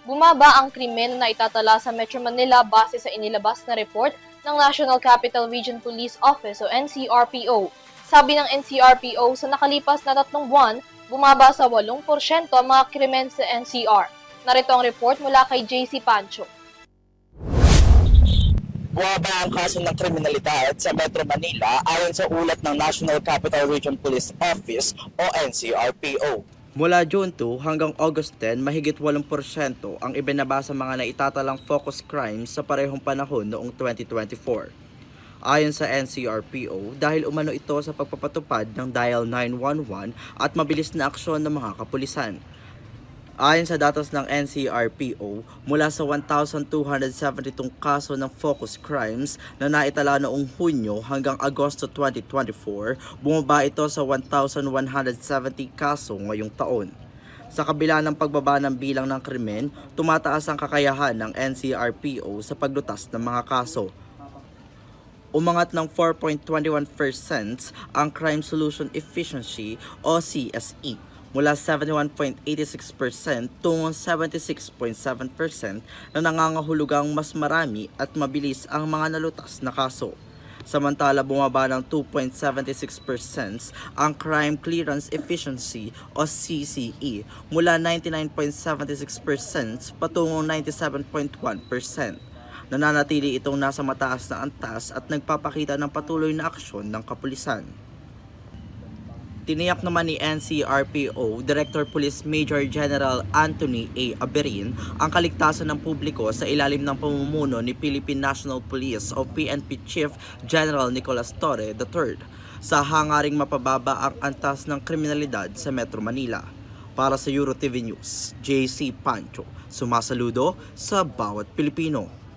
Bumaba ang krimen na itatala sa Metro Manila base sa inilabas na report ng National Capital Region Police Office o NCRPO. Sabi ng NCRPO, sa nakalipas na 3 buwan, bumaba sa 8% ang mga krimen sa NCR. Narito ang report mula kay JC Pancho. Bumaba ang kaso ng kriminalidad sa Metro Manila ayon sa ulat ng National Capital Region Police Office o NCRPO. Mula June 2 hanggang August 10, mahigit 8% ang ibinaba sa mga naitatalang focus crimes sa parehong panahon noong 2024. Ayon sa NCRPO, dahil umano ito sa pagpapatupad ng Dial 911 at mabilis na aksyon ng mga kapulisan. Ayon sa datos ng NCRPO, mula sa 1,272 kaso ng focus crimes na naitala noong Hunyo hanggang Agosto 2024, bumaba ito sa 1,170 kaso ngayong taon. Sa kabila ng pagbaba ng bilang ng krimen, tumataas ang kakayahan ng NCRPO sa paglutas ng mga kaso. Umangat ng 4.21% ang Crime Solution Efficiency o CSE mula 71.86% tungo 76.7% na nangangahulugang mas marami at mabilis ang mga nalutas na kaso. Samantala bumaba ng 2.76% ang Crime Clearance Efficiency o CCE mula 99.76% patungong 97.1%. Nananatili itong nasa mataas na antas at nagpapakita ng patuloy na aksyon ng kapulisan. Tiniyak naman ni NCRPO Director Police Major General Anthony A. Aberin ang kaligtasan ng publiko sa ilalim ng pamumuno ni Philippine National Police o PNP Chief General Nicolas Torre III sa hangaring mapababa ang antas ng kriminalidad sa Metro Manila. Para sa EuroTV News, JC Pancho, sumasaludo sa bawat Pilipino.